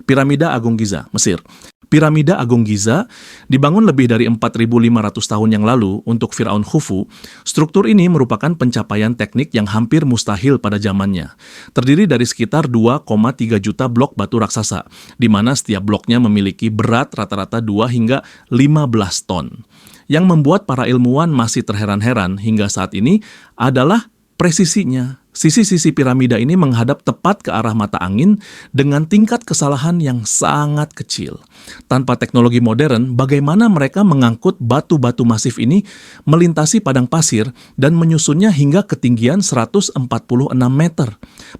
Piramida Agung Giza, Mesir. Piramida Agung Giza dibangun lebih dari 4.500 tahun yang lalu untuk Firaun Khufu. Struktur ini merupakan pencapaian teknik yang hampir mustahil pada zamannya. Terdiri dari sekitar 2,3 juta blok batu raksasa, di mana setiap bloknya memiliki berat rata-rata 2 hingga 15 ton. Yang membuat para ilmuwan masih terheran-heran hingga saat ini adalah presisinya. Sisi-sisi piramida ini menghadap tepat ke arah mata angin dengan tingkat kesalahan yang sangat kecil. Tanpa teknologi modern, bagaimana mereka mengangkut batu-batu masif ini melintasi padang pasir dan menyusunnya hingga ketinggian 146 meter.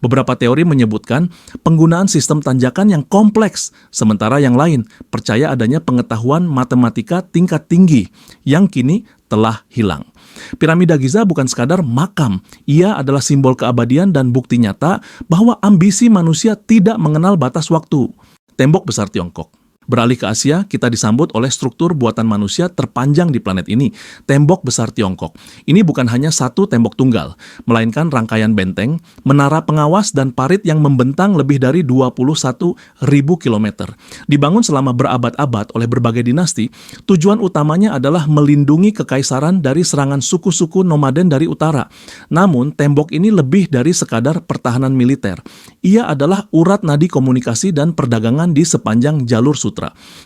Beberapa teori menyebutkan penggunaan sistem tanjakan yang kompleks, sementara yang lain percaya adanya pengetahuan matematika tingkat tinggi yang kini telah hilang. Piramida Giza bukan sekadar makam, ia adalah simbol keabadian dan bukti nyata bahwa ambisi manusia tidak mengenal batas waktu. Tembok besar Tiongkok. Beralih ke Asia, kita disambut oleh struktur buatan manusia terpanjang di planet ini, tembok besar Tiongkok. Ini bukan hanya satu tembok tunggal, melainkan rangkaian benteng, menara pengawas, dan parit yang membentang lebih dari 21.000 kilometer. Dibangun selama berabad-abad oleh berbagai dinasti, tujuan utamanya adalah melindungi kekaisaran dari serangan suku-suku nomaden dari utara. Namun, tembok ini lebih dari sekadar pertahanan militer. Ia adalah urat nadi komunikasi dan perdagangan di sepanjang jalur sutra.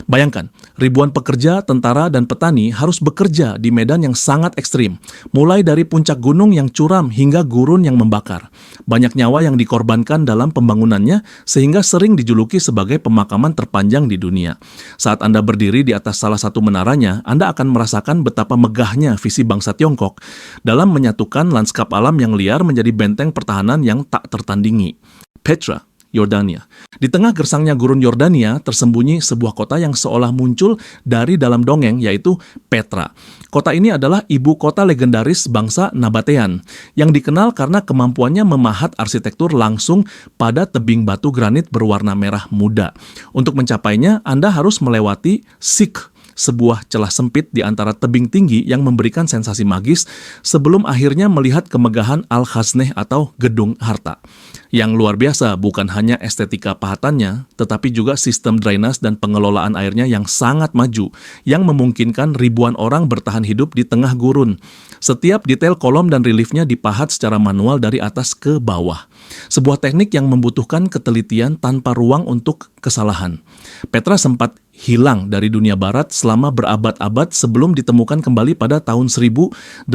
Bayangkan, ribuan pekerja, tentara, dan petani harus bekerja di medan yang sangat ekstrim, mulai dari puncak gunung yang curam hingga gurun yang membakar. Banyak nyawa yang dikorbankan dalam pembangunannya, sehingga sering dijuluki sebagai pemakaman terpanjang di dunia. Saat Anda berdiri di atas salah satu menaranya, Anda akan merasakan betapa megahnya visi bangsa Tiongkok dalam menyatukan lanskap alam yang liar menjadi benteng pertahanan yang tak tertandingi. Petra, Yordania. Di tengah gersangnya gurun Yordania tersembunyi sebuah kota yang seolah muncul dari dalam dongeng, yaitu Petra. Kota ini adalah ibu kota legendaris bangsa Nabatean, yang dikenal karena kemampuannya memahat arsitektur langsung pada tebing batu granit berwarna merah muda. Untuk mencapainya, Anda harus melewati Sikh, sebuah celah sempit di antara tebing tinggi yang memberikan sensasi magis sebelum akhirnya melihat kemegahan Al-Khazneh atau Gedung Harta. Yang luar biasa bukan hanya estetika pahatannya, tetapi juga sistem drainase dan pengelolaan airnya yang sangat maju, yang memungkinkan ribuan orang bertahan hidup di tengah gurun. Setiap detail kolom dan reliefnya dipahat secara manual dari atas ke bawah. Sebuah teknik yang membutuhkan ketelitian tanpa ruang untuk kesalahan. Petra sempat hilang dari dunia barat selama berabad-abad sebelum ditemukan kembali pada tahun 1812.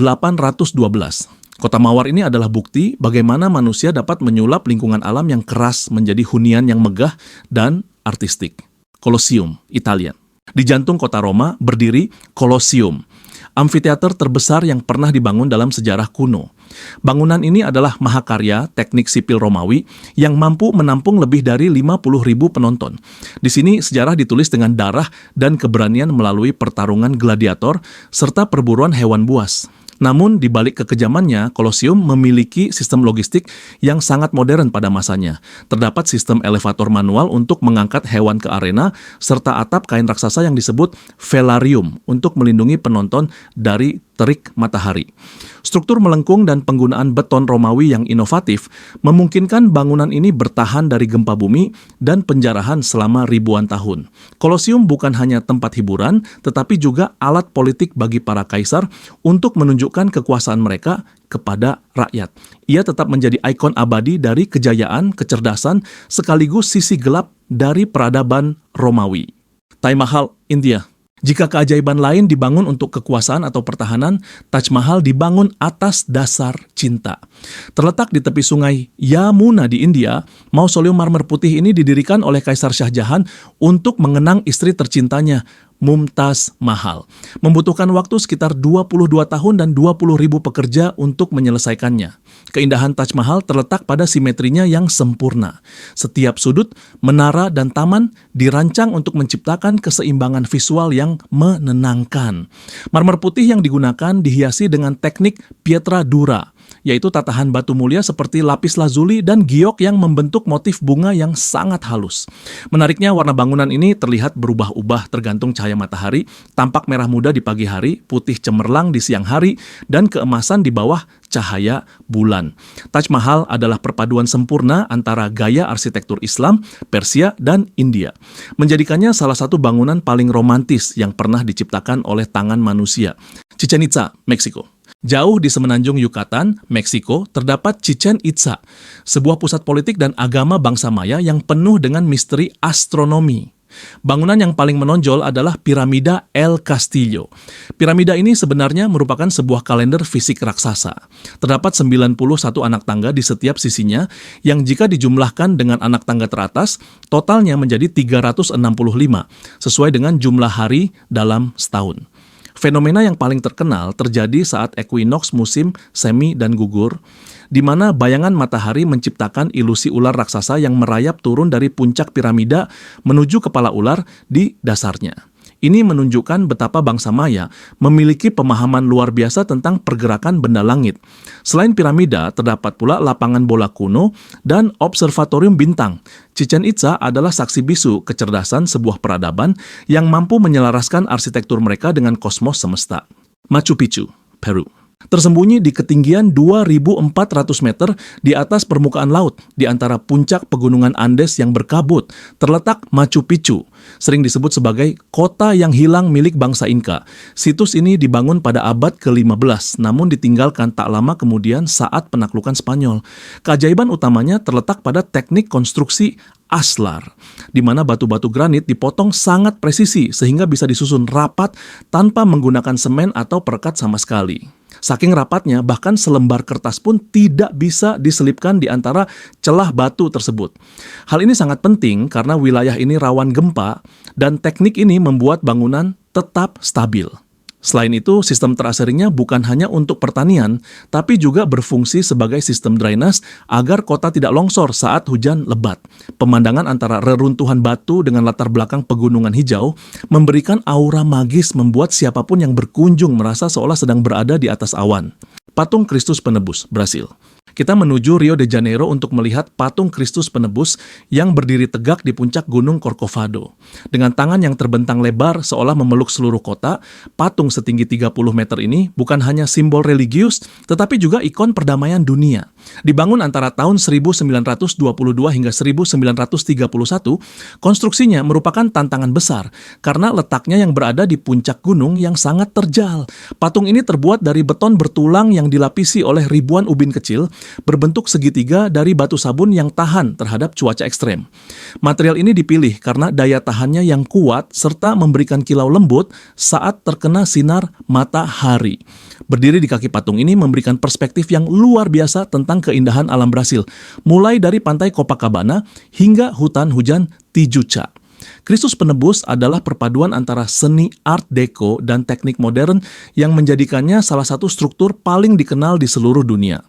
Kota mawar ini adalah bukti bagaimana manusia dapat menyulap lingkungan alam yang keras menjadi hunian yang megah dan artistik. Colosseum, Italia. Di jantung kota Roma berdiri Colosseum, amfiteater terbesar yang pernah dibangun dalam sejarah kuno. Bangunan ini adalah mahakarya teknik sipil Romawi yang mampu menampung lebih dari 50.000 penonton. Di sini sejarah ditulis dengan darah dan keberanian melalui pertarungan gladiator serta perburuan hewan buas. Namun, di balik kekejamannya, Colosseum memiliki sistem logistik yang sangat modern pada masanya. Terdapat sistem elevator manual untuk mengangkat hewan ke arena, serta atap kain raksasa yang disebut velarium untuk melindungi penonton dari terik matahari. Struktur melengkung dan penggunaan beton Romawi yang inovatif memungkinkan bangunan ini bertahan dari gempa bumi dan penjarahan selama ribuan tahun. Colosseum bukan hanya tempat hiburan, tetapi juga alat politik bagi para kaisar untuk menunjukkan kekuasaan mereka kepada rakyat. Ia tetap menjadi ikon abadi dari kejayaan, kecerdasan, sekaligus sisi gelap dari peradaban Romawi. Taj Mahal, India. Jika keajaiban lain dibangun untuk kekuasaan atau pertahanan, Taj Mahal dibangun atas dasar cinta. Terletak di tepi sungai Yamuna di India, mausoleum marmer putih ini didirikan oleh Kaisar Shah Jahan untuk mengenang istri tercintanya, Mumtaz Mahal. Membutuhkan waktu sekitar 22 tahun dan 20.000 pekerja untuk menyelesaikannya. Keindahan Taj Mahal terletak pada simetrinya yang sempurna. Setiap sudut, menara, dan taman dirancang untuk menciptakan keseimbangan visual yang menenangkan. Marmer putih yang digunakan dihiasi dengan teknik pietra dura, yaitu tatahan batu mulia seperti lapis lazuli dan giok yang membentuk motif bunga yang sangat halus. Menariknya, warna bangunan ini terlihat berubah-ubah tergantung cahaya matahari, tampak merah muda di pagi hari, putih cemerlang di siang hari, dan keemasan di bawah cahaya bulan. Taj Mahal adalah perpaduan sempurna antara gaya arsitektur Islam, Persia, dan India, menjadikannya salah satu bangunan paling romantis yang pernah diciptakan oleh tangan manusia. Chichén Itzá, Meksiko. Jauh di semenanjung Yucatan, Meksiko, terdapat Chichén Itzá, sebuah pusat politik dan agama bangsa Maya yang penuh dengan misteri astronomi. Bangunan yang paling menonjol adalah Piramida El Castillo. Piramida ini sebenarnya merupakan sebuah kalender fisik raksasa. Terdapat 91 anak tangga di setiap sisinya, yang jika dijumlahkan dengan anak tangga teratas, totalnya menjadi 365, sesuai dengan jumlah hari dalam setahun. Fenomena yang paling terkenal terjadi saat ekuinoks musim semi dan gugur, di mana bayangan matahari menciptakan ilusi ular raksasa yang merayap turun dari puncak piramida menuju kepala ular di dasarnya. Ini menunjukkan betapa bangsa Maya memiliki pemahaman luar biasa tentang pergerakan benda langit. Selain piramida, terdapat pula lapangan bola kuno dan observatorium bintang. Chichén Itzá adalah saksi bisu kecerdasan sebuah peradaban yang mampu menyelaraskan arsitektur mereka dengan kosmos semesta. Machu Picchu, Peru. Tersembunyi di ketinggian 2.400 meter di atas permukaan laut, di antara puncak pegunungan Andes yang berkabut, terletak Machu Picchu, sering disebut sebagai kota yang hilang milik bangsa Inka. Situs ini dibangun pada abad ke-15, namun ditinggalkan tak lama kemudian saat penaklukan Spanyol. Keajaiban utamanya terletak pada teknik konstruksi aslar, di mana batu-batu granit dipotong sangat presisi sehingga bisa disusun rapat tanpa menggunakan semen atau perekat sama sekali. Saking rapatnya, bahkan selembar kertas pun tidak bisa diselipkan di antara celah batu tersebut. Hal ini sangat penting karena wilayah ini rawan gempa dan teknik ini membuat bangunan tetap stabil. Selain itu, sistem teraseringnya bukan hanya untuk pertanian, tapi juga berfungsi sebagai sistem drainase agar kota tidak longsor saat hujan lebat. Pemandangan antara reruntuhan batu dengan latar belakang pegunungan hijau memberikan aura magis membuat siapapun yang berkunjung merasa seolah sedang berada di atas awan. Patung Kristus Penebus, Brasil. Kita menuju Rio de Janeiro untuk melihat patung Kristus Penebus yang berdiri tegak di puncak gunung Corcovado. Dengan tangan yang terbentang lebar seolah memeluk seluruh kota, patung setinggi 30 meter ini bukan hanya simbol religius, tetapi juga ikon perdamaian dunia. Dibangun antara tahun 1922 hingga 1931, konstruksinya merupakan tantangan besar karena letaknya yang berada di puncak gunung yang sangat terjal. Patung ini terbuat dari beton bertulang yang dilapisi oleh ribuan ubin kecil, berbentuk segitiga dari batu sabun yang tahan terhadap cuaca ekstrem. Material ini dipilih karena daya tahannya yang kuat serta memberikan kilau lembut saat terkena sinar matahari. Berdiri di kaki patung ini memberikan perspektif yang luar biasa tentang keindahan alam Brasil, mulai dari pantai Copacabana hingga hutan hujan Tijuca. Kristus Penebus adalah perpaduan antara seni Art Deco dan teknik modern yang menjadikannya salah satu struktur paling dikenal di seluruh dunia.